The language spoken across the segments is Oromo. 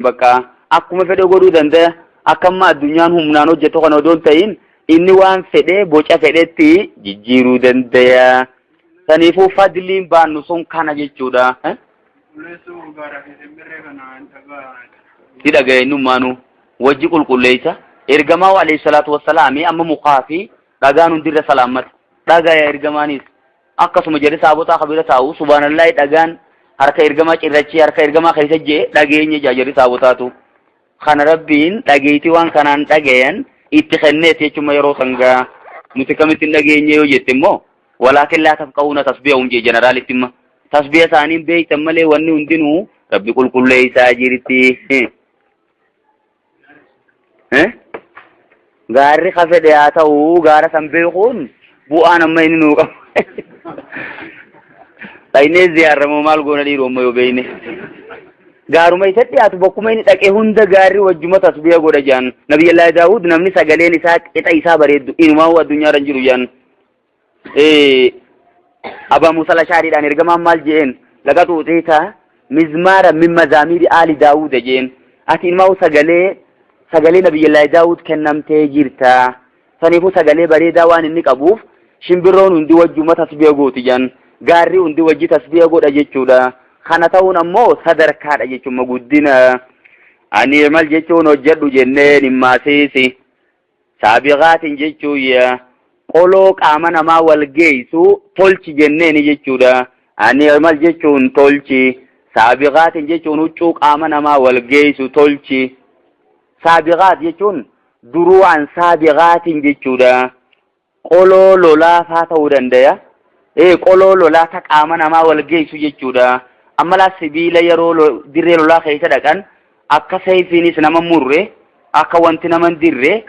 bakka akkuma fedhe godhuu danda'a akkamma addunyaan humnaan hojjetu kan odoon ta'in inni waan fedhe boca fedhetti jijjiiruu danda'a. Saniifuu fadliin baannu sun kana jechuudha. Si dhaga'inummaanu wajji qulqulleessa ergamaa alayhi salaatu wassalaami amma mukaa fi dhagaan hundirra salaammata dhagaya ergamaanis akkasuma jedhe saabotaa kabira taa'u subhaanallahi dhagaan harka ergamaa cirrachi harka ergamaa keessa jee dhageenya jaajari saabotaatu kana rabbiin dhageetii waan kanaan dhagayan itti kenneet jechuma yeroo sangaa nuti kamittiin dhageenye yoo jette immoo walaakin laa tafqahuuna tasbihahum jee jeneraalitti imma tasbiha isaaniin beeytan malee wanni hundinuu rabbi qulqulleessaa jirti. Gaarri kafedhe haa ta'u gaara san beekuun bu'aan amma inni nuu qabu. Tainee ziyaaramoo maal goona dhiiroo amma yoo beeyne. Gaaruma isatti dhiyaatu bakkuma inni dhaqee hunda gaarri wajjuma tasbiha godha jaan. Nabiyyallaahi Daawud namni sagaleen isaa qixa isaa bareeddu inumaa addunyaa irra jiru jaan. Abaa Muusaa Lashaariidhaan ergamaan maal jeen laga xuuxiisaa mizmaara min mazaamiiri aali Daawud jeen. Ati inumaa sagalee Nabiyyallaahi Daawud kennamtee jirta. Saniifuu sagalee bareedaa waan inni qabuuf shimbirroon hundi wajjuma tasbiha gooti jaan. Gaarri hundi wajji tasbiha godha jechuudha. Kana ta'uun ammoo sadarkaadha jechuudha guddina. Ani mal jechuun hojjedhu jenneen himmaasiisi. Saabiqaatiin jechuun qoloo qaama namaa wal geessu tolchi jenneen jechuudha. Ani mal jechuun tolchi. Saabiqaatiin jechuun huccuu qaama namaa wal geessu tolchi. Saabiqaat jechuun duruwaan saabiqaatiin jechuudha. Qoloo lolaafaa ta'uu danda'a. Qoloo lolaa ta qaama namaa wal geessu jechuudha. Ammalaa sibiila yeroo dirree lolaa keessa dhaqan akka sayfiinis nama murre akka wanti nama dirre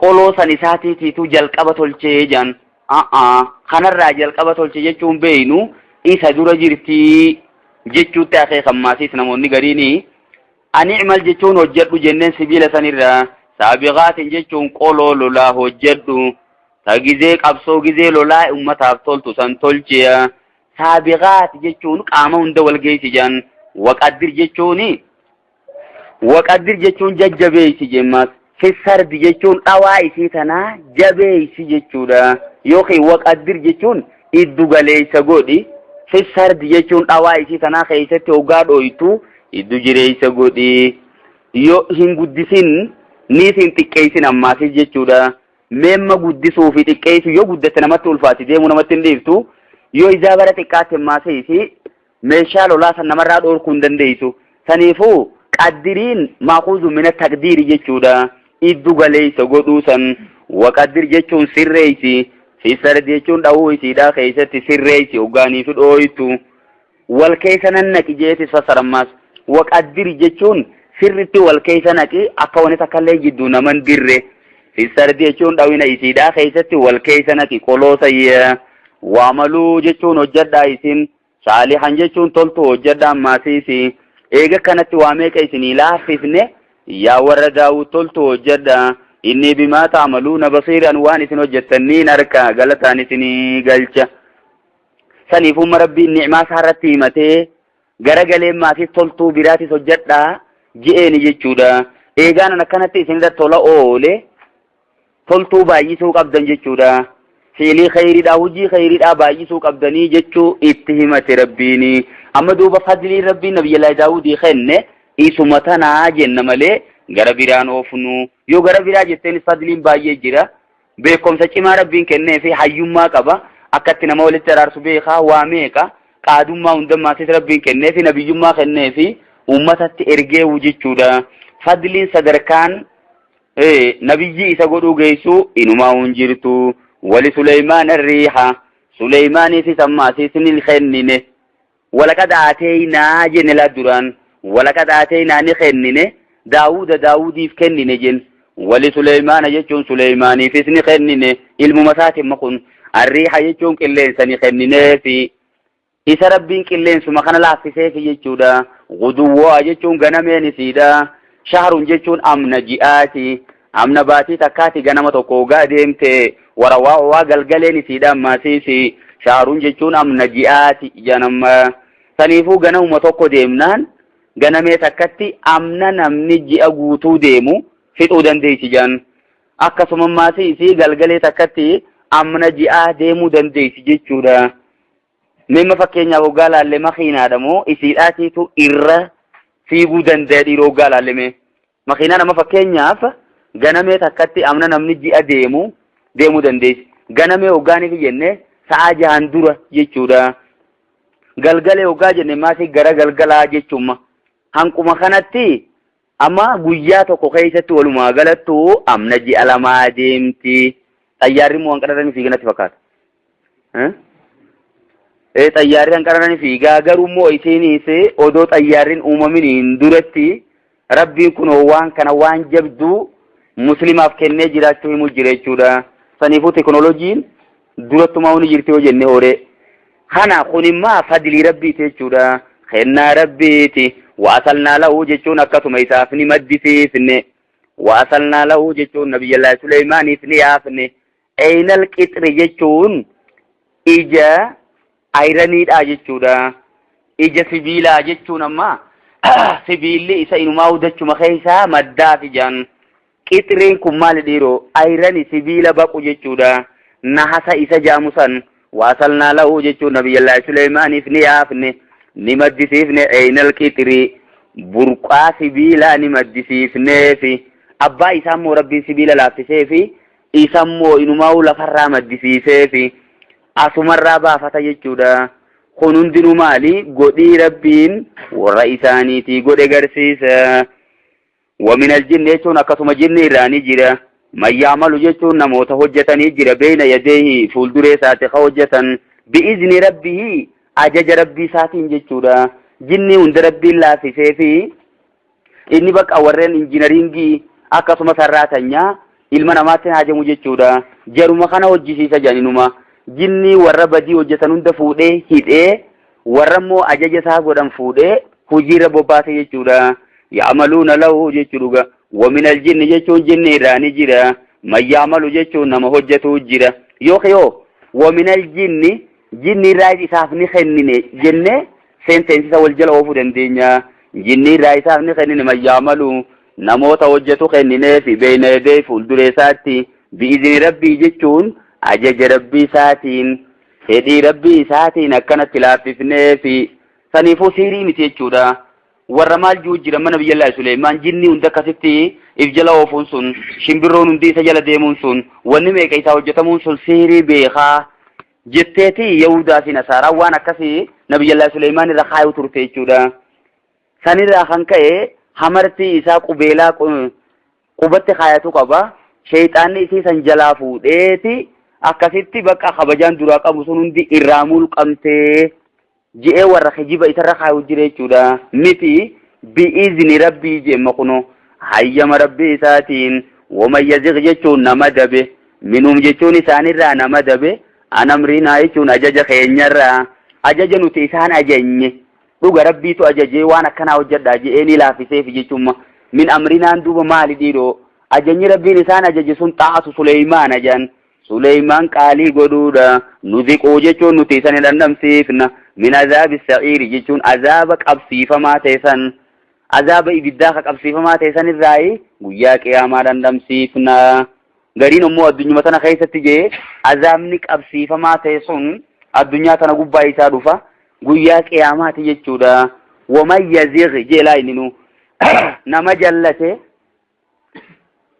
qoloo san isaatiitiitu jalqaba tolchee jaan. Kanarraa jalqaba tolche jechuun beeynu isa dura jirtii jechuutti akeekammaasiis namoonni gariini. Ani imal jechuun hojjedhu jenneen sibiila sanirraa. Saabiqaatiin jechuun qoloo lolaa hojjedhu. Gizee qabsoo gizee lolaa ummataaf toltu san tolchiya. Saabiqaat jechuun qaama hunda wal geessi jaan. Waqaddir jechuun jajjabeessi jemmaas. Fissardi jechuun dhawaa isii tanaa jabeessi jechuudha. Yookiin waqaddir jechuun iddu galeessa godhi. Fissardi jechuun dhawaa isii tanaa keessatti hoggaa dhooytu iddu jireessa godhi. Yoo hin guddisin niis hin xiqqeessin ammaasis jechuudha. Meemma guddisuu fi xiqqeessu yoo guddatte namatti ulfaati deemuu namatti hin dhiiftu. Yoo isaa bara xiqqaatti himmaasiisi meeshaa lolaa san namarraa dhoorkuu hin dandeessu. Saniifuu qaddiriin maakuuzu mina taqdiiri jechuudha. Iddu galeessa godhuu san waqaddir jechuun sirreessi. Fissardi jechuun dhawuu isiidhaa keessatti sirreessi hoggaanii fi dhooytu. Wal keessa nannaqi jeetis fassarammaas. Waqaddir jechuun sirritti wal keessa naqi akka wani takkallee jidduu naman dirre. Fissardi jechuun dhawina isiidhaa keessatti wal keessa naqi qoloosayya. Waamaluu jechuun hojjedhaa isin. Saalihan jechuun toltu hojjedhaa ammaasiisi. Eega kanatti waa meeqa isinii laaffifne yaa warra Daawud toltu hojjedhaa. Inni bimaa ta'amaluuna basiiran waan isin hojjettaniin harka galataan isinii galcha. Saniifuma rabbiin ni'maa isaarratti himatee garagalee maatiif toltuu biraatis hojjedhaa je'eeni jechuudha. Eegaan akkanatti isinirratti tola oole toltuu baay'isuu qabdan jechuudha. Fiilii khayriidhaa hojii khayriidhaa baay'isuu qabdanii jechuu itti himate rabbiini. Amma duuba fadlii rabbiin Nabiyyallaahi Daawudii kenne isuma tanaa jenna malee gara biraan oofnu. Yoo gara biraa jetteenis fadliin baay'ee jira. Beekumsa cimaa rabbiin kennee fi hayyummaa qaba. Akkatti nama walitti araarsu beekaa waa meeqa qaadummaa hundammaatis rabbiin kennee fi nabiyyummaa kennee fi uummatatti ergeewu jechuudha. Fadliin sadarkaan nabiyyi isa godhuu geessu inumaa hin jirtu. Wali Suleymaan arriiha. Suleymaaniifis ammaasiis ni kennine. Walaqad aateynaa jenne laa duraan. Walaqad aateynaa ni kennine. Daawudiif kennine jen. Wali Suleymaana jechuun Suleymaaniifis ni kennine. Ilmuma isaatiin kun. Arriiha jechuun qilleensa ni kennineefi. Isa rabbiin qilleensuma kana laaffiseefi jechuudha. Guduwwaa jechuun ganameen isiidha. Shahrun jechuun amna ji'aati. Amna baatii takkaati ganama tokko hoggaa deemte. Warawaa galgaleen isiidha ammaasiisi. Shahrun jechuun amna ji'aati janamma. Saniifuu ganamuma tokko deemnaan ganamee takkatti amna namni ji'a guutuu deemu fixuu dandeessi jaan akkasuma maasii isii galgalee takkatti amna ji'a deemuu dandeessi jechuudha. Mimma fakkeenyaaf hoggaa laallee makiinaadha moo isiidhaatiitu irra fiiguu danda'a dhiiroo hoggaa laallee makiinaa nama fakkeenyaaf ganamee takkatti amna namni ji'a deemuu dandeessi. Ganamee hoggaaniif jenne sa'a jahan dura jechuudha. Galgalee hoggaa jenne maasii gara galgalaa jechuudha. Hanquma kanatti amma guyyaa tokko keessatti walumaa galattu amna ji'a lamaa deemti. Xayyaarri moo hanqararanii fiiganatti fakkaata? Xayyaarri hanqararanii fiigaa garuu immoo isiinis odoo xayyaarriin uumaminiin duratti rabbiin kun waan kana waan jabduu muslimaaf kennee jiraachuu himuu jira jechuudha. Saniifuu teknooloojiin durattumaa huni jirti yoo jenne hooree. Kana kunimmaa fadlii rabbiiti jechuudha. Kennaa rabbiiti. Waasalnaa lahu jechuun akkasuma isaaf ni maddisiifne. Waasalnaa lahu jechuun nabiyyallaahi Suleymaaniif ni yaafne. Aynal qixri jechuun ija ayraniidha jechuudha. Ija sibiilaa jechuun amma sibiilli isa inumaa hudachuma keessaa maddaaf ijaan. Qixriin kun maali dhiiroo? Ayrani sibiila baqu jechuudha. Nahasa isa jaamusan. Waasalnaa lahu jechuun nabiyyallaahi Suleymaaniif ni yaafne. Ni maddisiifne aynal qixri burqaa sibiilaa ni maddisiifneefi. Abbaa isaa immoo rabbiin sibiila laaffiseefi isa immoo inumaa lafarraa maddisiiseefi asumarraa baafata jechuudha. Kun hundinuu maali? Godhii rabbiin warra isaaniitii godhe garsiisa. Waminal jinni jechuun akkasuma jinni irraanii jira. Mayyaamalu jechuun namoota hojjetanii jira. Beeyna yadeehi fuulduree isaati ka hojjetan. Bi'izni rabbihi ajaja rabbii isaatiin jechuudha. Jinni hunda rabbiin laaffiseefi inni bakka warreen injiinaringii akkasuma sarraatanyaa ilma namaatti hajamu jechuudha. Jaruma kana hojjisiisa janinuma. Jinni warra badii hojjetan hunda fuudhee hidhee warra immoo ajaja isaa godhan fuudhee hojiirra bobbaase jechuudha. Ya'maluuna lahu jechuudha. Waminal jinni jechuun jinni irraanii jira. Mayyaamalu jechuun nama hojjetu jira. Yoo waminal jinni irraa isaaf ni kennine jenne seenteensisa wal jala oofuu dandeenya. Jinni irraa isaaf ni kennine mayyaamalu namoota hojjetu kennineefi beeyna yadee fuulduree isaatti bi'izni rabbii jechuun ajaja rabbii isaatiin fedhii rabbii isaatiin akkanatti laaffifneefi saniifuu siirii miti jechuudha. Warra maal juu jira mana biyyallaahi Suleymaan jinni hunda akkasitti if jala oofuun sun shimbirroon hundi isa jala deemuun sun wanni meeqa isaa hojjetamuun sun siirii beekaa jetteeti Yahudaa fi Nasaaraa waan akkasii nabiyyallaahi Suleymaan irra kaayuu turte jechuudha. Sanirraa kan ka'e hamartii isaa qubeelaa qubatti kaayatu qaba. Sheexaanni isii san jalaa fuudheeti akkasitti bakka kabajaan duraa qabu sun hundi irraa mulqamtee ji'ee warra kijiba isarra kaayuu jira jechuudha. Miti bi'izni rabbii jemma kuno hayyama rabbii isaatiin waman yazigh jechuun nama dabe minhum jechuun isaanirraa nama dabe anamrinaa jechuun ajaja keenyarraa ajaja nuti isaan ajanye dhuga rabbiitu ajajee waan akkanaa hojjedhaa je'eenii laaffiseef jechuun min amrinaan duuba maali dhiiroo ajanyi rabbiin isaan ajaje sun xaa'atu Suleymaan ajan Suleymaan qaalii godhuudha. Nuziquu jechuun nuti isan hin dhandhamsiifna min azaabi sa'iiri jechuun azaaba qabsiifamaa teessan azaaba ibiddaa ka qabsiifamaa teessan irraayi guyyaa qiyaamaa dhandhamsiifna. Gariin immoo addunyaa tana keessatti jee azaabni qabsiifamaa teessun addunyaa tana gubbaa isaa dhufa guyyaa qiyaamaati jechuudha. Waman yazigh jeelaa inninu nama jallate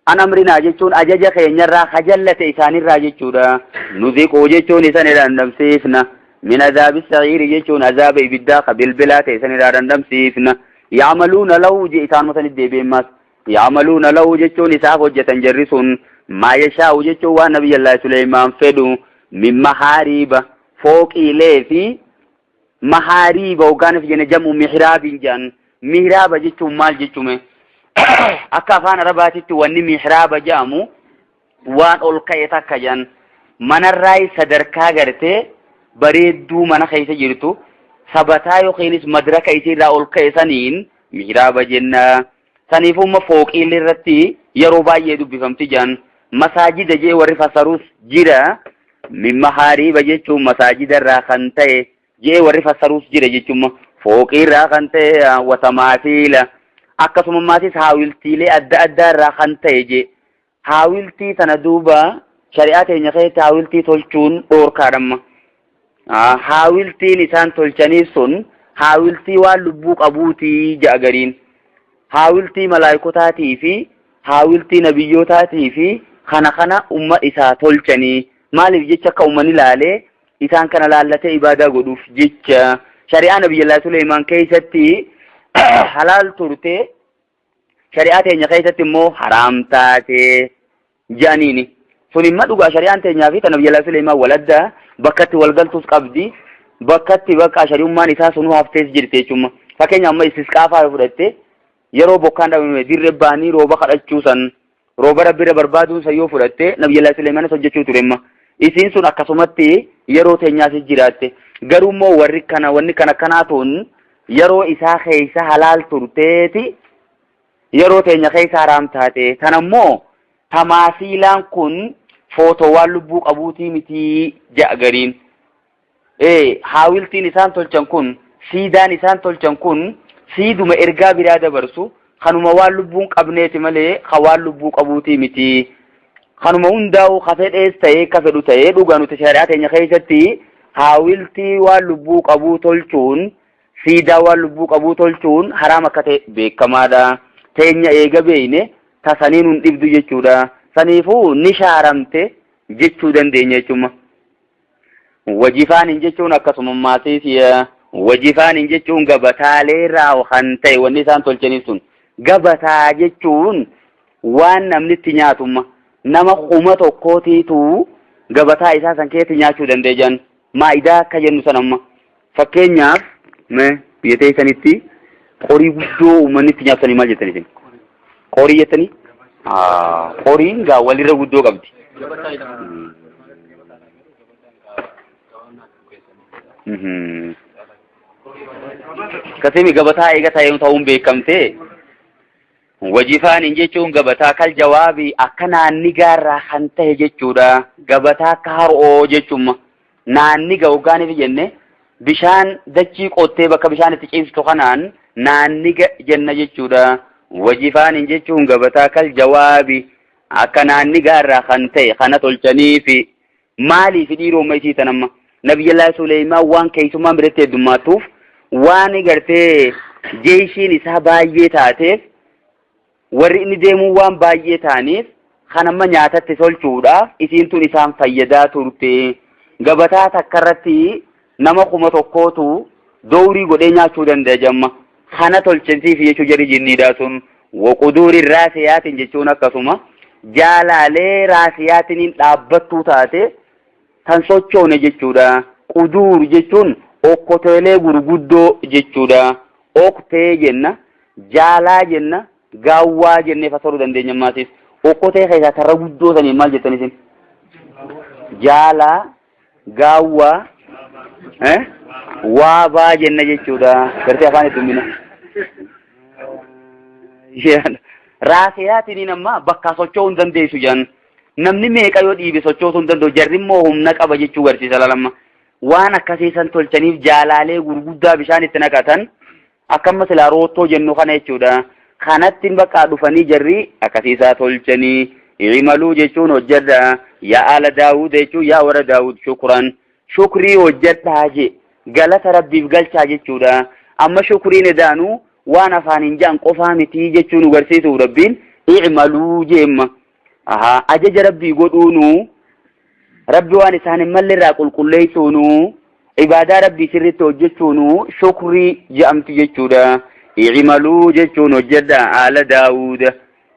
anamrinaa jechuun ajaja keenyarraa kajallate isaanirraa jechuudha. Nuziquu jechuun isan dhandhamsiifna min azaabi sa'iiri jechuun azaaba ibiddaa ka bilbilaa ta'e isanirraa dhandhamsiifna. Ya'maluuna lahu je isaanuma sanit deebi'emmas ya'maluuna lahu jechuun isaaf hojjetan jarri sun maa yashaa'u jechuun waan nabiyyallaahi Suleymaan fedhu min mahaariiba fooqiilee fi mahaariiba hoggaaniif jenne jam'u mihraabin jedhan. Mihraaba jechuun maal jechuume akka afaan arabaatitti wanni mihraaba jedhamu waan ol ka'e takka jedhan manarraa sadarkaa gartee bareedduu mana keessa jirtu sabataa yookiinis madraka isiirraa ol ka'e saniin mihraaba jenna. Saniifumma fooqiillee irratti yeroo baay'ee dubbifamti jedhan. Masaajida jee warri fassaruus jira. Min mahaariiba jechuun masaajida irraa kan ta'e jee warri fassaruus jira jechuun fooqii irraa kan ta'e watamaatiila akkasumaatis haawiltiilee adda addaa irraa kan ta'e je haawiltii sana duuba shari'aa teenya keessatti haawiltii tolchuun dhoorkaadhamma. Haawiltiin isaan tolchanii sun haawiltii waan lubbuu qabuutii ja'a gariin haawiltii malaayikotaatii fi haawiltii nabiyyootatii fi kana ummat isaa tolchanii maaliif jecha akka ummanni ilaalee isaan kana laallatee ibaadaa godhuuf jecha shari'aa nabiyyi Suleymaan keessatti halaal turte shari'aa teenya keessatti immoo haraam taate jaaniini sun imma dhugaa shari'aan teenyaa fi nabiyyi Suleymaan waladda bakkatti walgaltuus qabdi bakkatti bakka shari'ummaan isaa sunuu haftees jirti jechuudha. Fakkeenya amma istisqaafaa fudhatte yeroo bokkaan dhabame dirree baanii rooba kadhachuusan rooba rabbira barbaaduun san yoo fudhatte nabiyyi Suleymaan hojjechuu turemma. Isiin sun akkasumatti yeroo teenyaas jiraatte garuu immoo wanni kana kanaatuun yeroo isaa keessa halaal turteeti yeroo teenya keessa haraam taate tanammoo tamaasiilaan kun footowwan lubbuu qabuutii miti ja'a gariin haawiltiin isaan tolchan kun siidaan isaan tolchan kun siiduma ergaa biraa dabarsu kanuma waan lubbuun qabneeti malee waan lubbuu qabuutii miti kanuma hundaa'u kafedhees ta'ee kafedhu ta'ee dhugaa nuti shari'aa teenya keessatti haawiltii waan lubbuu qabuu tolchuun siidaa waan lubbuu qabuu tolchuun haraam akka ta'e beekamaadha. Teenya eega beeyne tasaniin hun dhibdu jechuudha. Saniifuu ni shaaramte jechuu dandeenya jechuudha. Wajifaan jechuun akkasummaatiis wajifaan jechuun gabataalee irraa kan ta'e wanni isaan tolchaniif sun gabataa jechuun waan namni itti nyaatumma nama kuma tokkootiitu gabataa isaa san keessatti nyaachuu dandeeyyan maa'idaa akka jennu sanamma fakkeenyaaf biyya teessanitti qorii guddoo uummanni itti nyaatanii maal jettanii qorii jettanii qoriin gaa walirra guddoo qabdi. Kasimi gabataa eega ta'uun beekamte wajifaan jechuun gabataa kal jawaabii akka naanni gaarraa kan ta'e jechuudha. Gabataa akka haroo jechuun naanni ga'ugaaniif jenne bishaan dachii qottee bakka bishaan itti ciibsitu kanaan naanni jenna jechuudha. Wajifaan jechuun gabataa kal jawaabii akka naanni gaarraa kan ta'e kana tolchaniifi maaliif dhiiroma isii tanamma nabiyyi Suleymaan waan keessummaan biratti heddummaatuuf waan gartee jeeshiin isaa baay'ee taateef warri inni deemuu waan baay'ee ta'aniif kanamma nyaatatti tolchuudhaaf isiin tun isaan fayyadaa turte. Gabataa takka irratti nama kuma tokkootu doorii godhee nyaachuu danda'a jamma. Kana tolchansiif jechuu jarri jinniidhaa sun waquduuri raasiyaatiin jechuun akkasuma jaalaalee raasiyaatiin dhaabbattuu taate kan sochoone jechuudha. Quduur jechuun okkoteelee gurguddoo jechuudha. Oktee jenna, jaalaa jenna, gaawwaa jennee fassaruu dandeenya maatiif. Okkotee keessaa tarra guddoo sanii maal jettan isin? Jaalaa, gaawwaa, waabaa jenna jechuudha. Gartee afaan heddummina. Raasiyaatiin amma bakka socho'uu hin dandeessu jedhan. Namni meeqa yoo dhiibe sochoosuu hin danda'u jarri immoo humna qaba jechuu garsiisa lalama. Waan akkasiisan tolchaniif jaalaalee gurguddaa bishaan itti naqatan akkama silaa roottoo jennu kana jechuudha. Kanatti bakka dhufanii jarri akkasiisaa tolchanii imaluu jechuun hojjedha. Yaa ala Daawud jechuun yaa warra Daawud shukran. Shukrii hojjedhaa je galata rabbiif galchaa jechuudha. Amma shukriin edaanuu waan afaaniin jaan qofaa miti jechuun garsiisu rabbiin imaluu jeemma. Ajaja rabbii godhuunu rabbi waan isaan malle irraa qulqulleessuunu ibaadaa rabbii sirriitti hojjechuunu shukrii jedhamti jechuudha. Imaluu jechuun hojjedha ala Daawud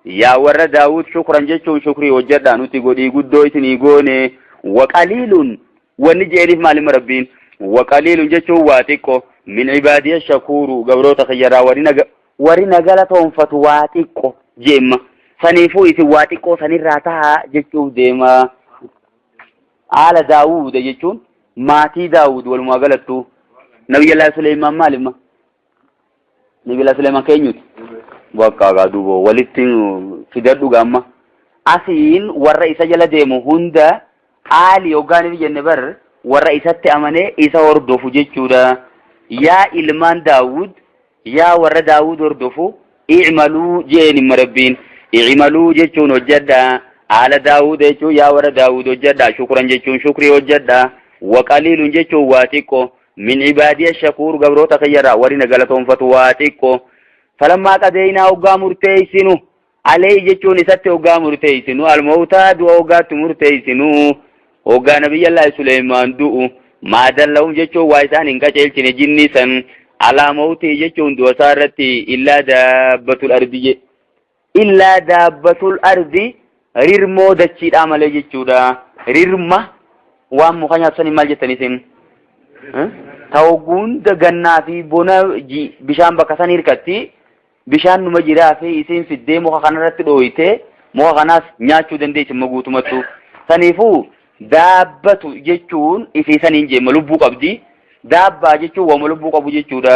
yaa warra Daawud shukran jechuun shukrii hojjedha nuti godhii guddoo isinii goone waqaliilun wanni jeeniif maalima rabbiin waqaliilun jechuun waa xiqqoo min ibaadiya shakuuru gabroota khayyaraa warri nagala toonfatu waa xiqqoo jeemma. Saniifuu isin waa xiqqoo sanirraa ta'a jechuuf deema. Ala Daawud jechuun maatii Daawud walumaa galattu nabiyyi Suleymaan maalima? Nabiyyi Suleymaan keenyuti? Bakka gaaduboo walitti fidadhu gamma. Asiin warra isa jala deemu hunda haali yookaan jenne bar warra isatti amanee isa hordofu jechuudha. يا إلمان داود يا ور داود وردفو اعملوا جين مربين اعملوا جيشون وجدا على داود جيشو يا ور داود وجدا شكرا جيشون شكري وجدا وقليل جيشو واتيكو من عبادي الشكور قبرو تخيرا ورنا قلتهم فتواتيكو فلما قدينا أوغا مرتيسنو عليه جيشون ستة أوغا مرتيسنو الموتى دو أوغا مرتيسنو أوغا نبي الله سليمان دو ما دلهم جيشو وايسان إنكا چلچن جني سن على موتي جيشون دو سارتي إلا دابة الأرض إلا دابة الأرض ريرمو دچيد عمل جيشو دا ريرما وام مخانيا سني مال جتني سن توقون دا غنا في بونا بشان بكسان إركتي بشان نمجرا في إسين في الدي مخا خانرات دويته مخا خاناس نياچو دنديش مغوتو متو سنفو دابة جيشون إسيسان إنجي ملبو قبدي دابة جيشون وملبو قبو جيشو دا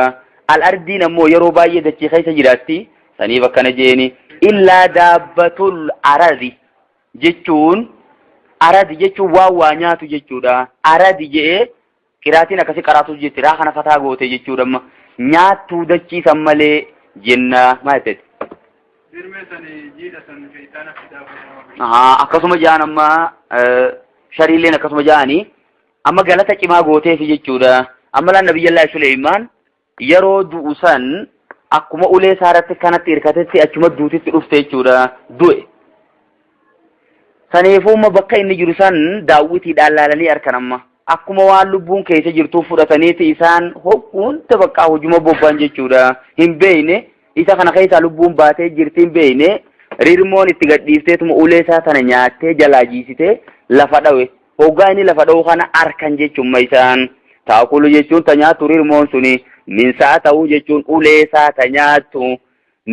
الأرضي نمو يروبا يدكي خيسا جراتي سنفا كان جيني إلا دابة الأراضي جيشون أراضي جيشون واوانياتو جيشو دا أراضي جيه كراتين أكسي كراتو جيتي راخنا فتاقو تي جيشو دم نياتو دكي سمالي جنة ما يتد أكسو مجانا ما شريلين أكسو جاني أما قالتا كما قوتي في جيشودا أما لان نبي الله سليمان يرو دوسان أكما أولي سارت كانت إركاتي أكما دوتي تلوفتي جيشودا دوئي سنيفو ما بقى إني جرسان داوتي دالالاني أركنما أكما واللبون كيسا جرتو فرطانيتي إسان هكون تبقى هجوم بوبان جيشودا هم بيني إسا خانا خيسا لبون باتي جرتين بيني ريرمون اتقديفتي أولي ساتنا نياتي جلاجيسيتي لفدوي hogaani lafa dha'u kana arkan jechuun maysaan taakulu jechuun ta nyaatu rirmoon suni min sa'a ta'uu jechuun ulee isaa ta nyaatu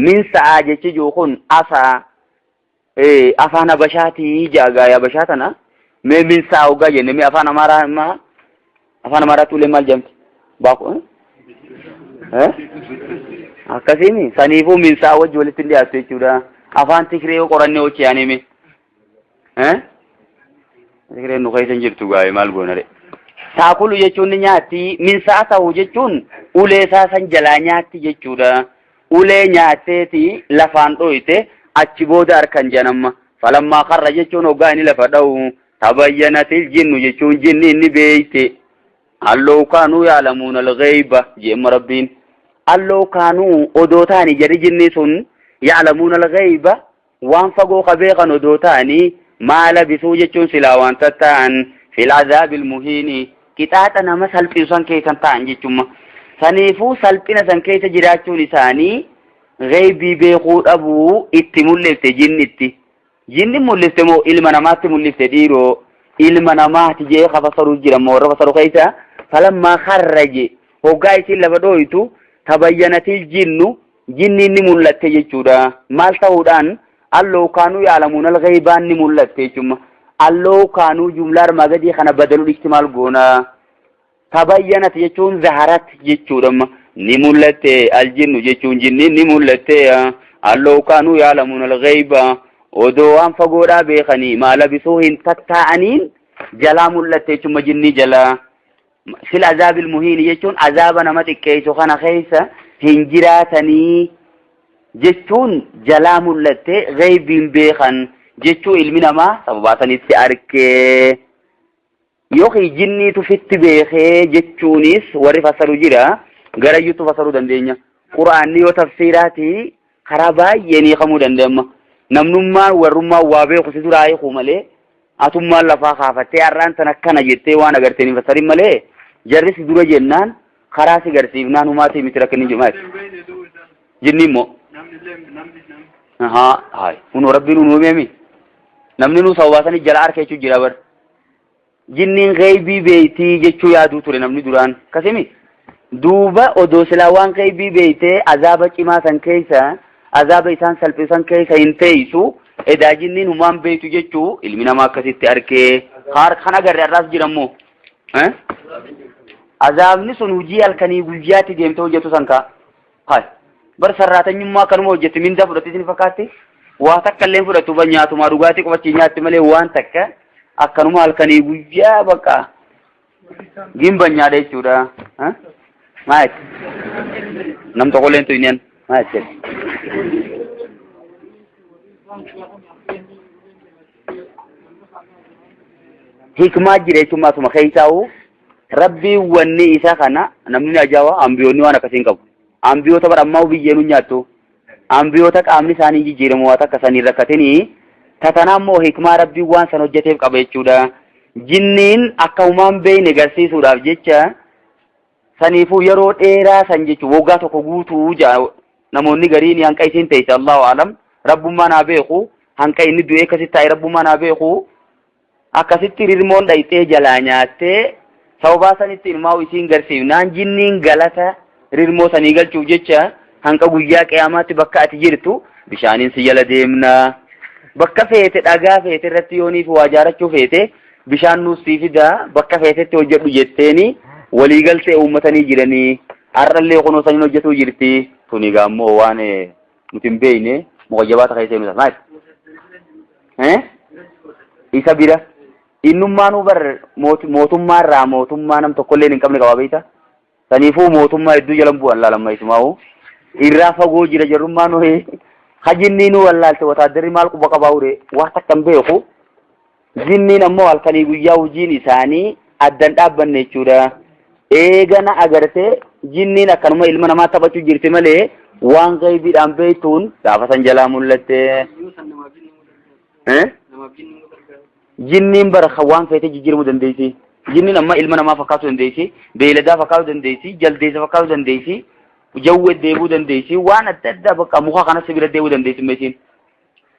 min sa'a jechi jiru kun afaan habashaatii jaagaa habashaatana mee min sa'a hogaa jenne mee afaan amaaraatti ulee maal jamti baako akkasiimi saniifuu min sa'a wajji walitti hin dhiyaatu jechuudha afaan Tigree qorannee hojii yaanime Tigree nu keessa jirtu gaa'e maal goonare taakulu jechuun nyaatti min sa'a ta'uu jechuun ulee isaa san jalaa nyaatti jechuudha ulee nyaateeti lafaan dhoyite achi booda arkan janamma falammaa karra jechuun hoggaa inni lafa dha'u tabayyanatil jinnu jechuun jinni inni beeyte alloo kaanuu yaalamuun alghayba jeemma rabbiin alloo kaanuu odoo taani jedhi jinni sun yaalamuun alghayba waan fagoo qabeekan odoo taani maala bisuu jechuun silaa waan tattaan fil azaabil muhiini qixaaxa nama salphisu san keessan ta'an jechuun saniifuu salphina san keessa jiraachuun isaanii غيبي بيخود أبو اتمولفت جني مولفت مو إلما نمات مولفت ديرو إلما نمات جي خفصرو جيرا مورا فصرو خيسا فلما خرج هو قايت إلا بدويتو تبينت الجن جني نمولت جيشودا مال تهودان اللو كانوا يعلمون الغيبان نمولت جيشوما اللو كانوا جملار مغدي خنا بدلو الاحتمال قونا تبينت جيشون ظهرت جيشودا نمولت الجن جيشون جنين نمولت اللو كانوا يعلمون الغيبة ودوان فقودا بيخني ما لبسوهن تتعنين جلا مولت ثم جني جلا في العذاب المهين جيشون عذاب نمتك كيسو خانا خيسا هنجراتني جيشون جلا مولت غيب بيخن جيشو علمنا ما سبباتني سيارك يوخي جني تفت بيخي جيشونيس ورفا سرجرا غرايوتو فسرو دندينيا قرآني وتفسيراتي خراباي يني خمو دندما نمنما ورما وابي خسيتو راي خومله اتوما لفا خافتي اران تنكنا جتي وانا غرتني فسري مله جرس دورو جنان خراسي غرسيبنان وماتي متركني جماعه جنيمو ها هاي ونو ربي نو ميمي نمني نو سواسني جلار كيچو جرابر جنين غيبي بيتي جچو يادو توري نمني دوران كسيمي دوبا odoo silaa waan qaybii beeytee azaaba cimaa san keessa azaaba isaan salphisan keessa hin teeysu edaa jinniin humaan beeytu jechuu ilmi namaa akkasitti arkee kan agarre arraas jirammoo azaabni sun hujii halkanii guyyaatti deemte hojjetu san kaa hay bar sarraatanyummaa kanuma hojjette mindaa fudhatte isin fakkaatti waa takka illee fudhatu ba nyaatumaa dhugaatii qofachii nyaatti malee waan takka akkanuma halkanii guyyaa bakka gimban nyaadha jechuudha maal nam tokko leen tuyineen maal jedhe hikmaa jireechummaa suma keessaa'u rabbii wanni isa kana namni ajaawa ambiyoonni waan akkasiin qabu ambiyoota barammaa biyyeen nyaattu ambiyoota qaamni isaanii jijjiiramu waan akka sanii rakkatanii tatanaa immoo hikmaa rabbii waan san hojjeteef qaba jechuudha jinniin akka uumaan beeyne garsiisuudhaaf jecha saniifuu yeroo dheeraa san jechuun waggaa tokko guutuu namoonni gariin hanqa isiin teesse Allahu aalam rabbummaan haa beeku hanqa inni du'ee akkasitti taa'e rabbummaan haa beeku akkasitti rirmoon dhayxee jalaa nyaattee sababaa sanitti ilmaa'u isiin garsiifnaan jinniin galata rirmoo sanii galchuuf jecha hanqa guyyaa qiyaamaatti bakka ati jirtu bishaaniin si jala deemna bakka feete dhagaa feete irratti yooniif waa jaarachuu feete bishaan nuus sii fida bakka feetetti hojjedhu jetteeni walii galtee uummatanii jiranii har'allee kunoo saniin hojjetuu jirti tuni gaammoo waan nuti hin beeyne muqayyabaata keessee nuti maal isa bira innummaanuu bar mootummaa irraa mootummaa nam tokkollee hin qabne qabaa beeyta saniifuu mootummaa hedduu jalan bu'an laalamma isumaa'u irraa fagoo jira jarrummaanuu hajinniinuu wallaalte wataadarri maal quba qabaa'ure waa takkan beeku jinniin ammoo halkanii guyyaa hojiin isaanii addan dhaabbanne jechuudha eegana agartee jinniin akkanuma ilma namaa taphachuu jirti malee waan gaybiidhaan beektuun gaafa san jalaa mul'atte jinniin bara waan feete jijjiiramuu dandeessi jinniin amma ilma namaa fakkaatu dandeessi beeladaa fakkaatu dandeessi jaldeessa fakkaatu dandeessi jawwee deebuu dandeessi waan adda addaa bakka muka kanas bira deebuu dandeessi meeshiin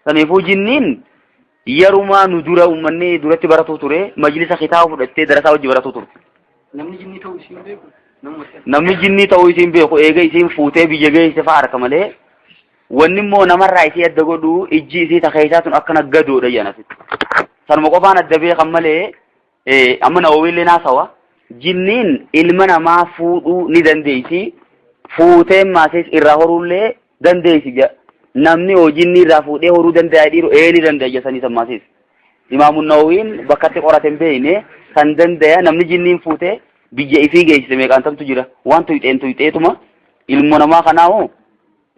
saniifuu jinniin yerumaa nu dura uummanni duratti baratu ture majlisa kitaaba fudhattee darasaa hojii baratu turte namni jinnii ta'uu isiin beeku eega isiin fuutee biyya geesse fa'a harka malee wanni immoo namarraa isii adda godhu ijji isii takeessaa tun akka naggadoodha jedhanasitti sanuma qofaan adda beekan malee amma Nawawiillee naasawa jinniin ilma namaa fuudhuu ni dandeessi fuuteen maasis irraa horuullee dandeessi namni jinni irraa fuudhee horuu danda'a dhiiru ni danda'a jasanii sammaasis Imaamun Nawawiin bakkatti qorate hin beekne kan danda'a namni jinniin fuutee biyya ifii geessise meeqaantamtu jira waan tuyxeetuma ilmo namaa kanaahu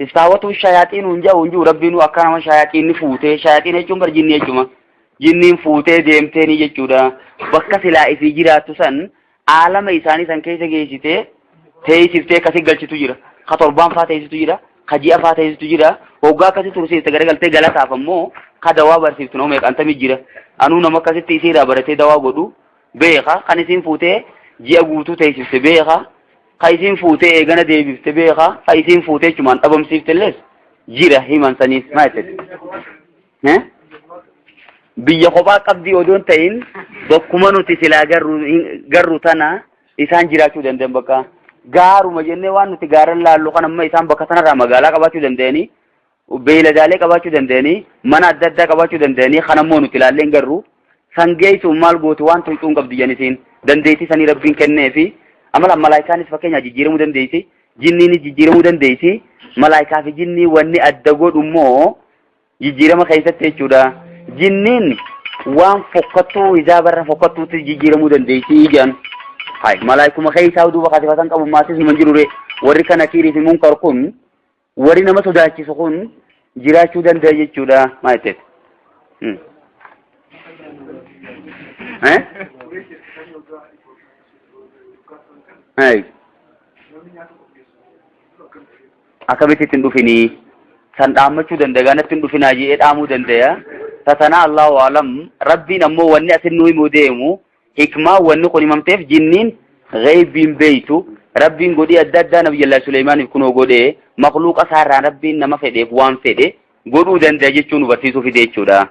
istaawwatu shayaaxiin hunjaa rabbiinu akka nama shayaaxiinni fuutee shayaaxiin jechuun bar jinni jechuma jinniin fuutee deemteeni jechuudha bakka silaa ifii jiraattu san aalama isaanii san keessa geessitee teessiftee akkasii galchitu jira ka torbaan faa teessitu jira ka ji'a faa teessitu jira hoggaa akkasii tursiiste garagaltee galataaf ammoo ka dawaa barsiiftu nama meeqaantami jira anuu nama akkasitti isiirraa baratee dawaa godhu beeka kan isiin fuutee ji'a guutuu teessifte beeka ka isiin fuutee eegana deebifte beeka ka isiin fuutee chumaan dhabamsiiftellees jira himan saniif maa jettee biyya kophaa qabdii odoon ta'in bakkuma nuti silaa garru tana isaan jiraachuu danda'an bakka gaaruma jennee waan nuti gaaran laallu kan amma isaan bakka sanarraa magaalaa qabaachuu danda'anii beeladaalee qabaachuu danda'anii mana adda addaa qabaachuu danda'anii kan ammoo nuti ilaalleen garru sangeessuun maal gooti waan tuyxuun qabdi jenisiin dandeettii sanii rabbiin kennee fi amala malaayikaanis fakkeenyaa jijjiiramuu dandeessi jinniinis jijjiiramuu dandeessi malaayikaa fi jinnii wanni adda godhu immoo jijjiirama keessatti jechuudha jinniin waan fokkattuu hizaabarra fokkattuutti jijjiiramuu dandeessi jedhan hay malaayikuma keessaa duuba kaasifatan qabu maasis numan jirure warri kana kiirii fi munkar kun warri nama sodaachisu kun jiraachuu danda'a jechuudha maa jetteet akkamitti ittiin dhufinii san dhaammachuu danda'a gaanatti hin dhufinaa jedhee dhaamuu danda'a tatanaa Allahu aalam rabbiin ammoo wanni asin nu himuu deemu hikmaa wanni kun himamteef jinniin gaybiin beeytu rabbiin godhii adda addaa nabiyyi Suleymaaniif kunoo godhee makluuqa isaarraa rabbiin nama fedheef waan fedhe godhuu danda'a jechuun nu barsiisuu fide jechuudha.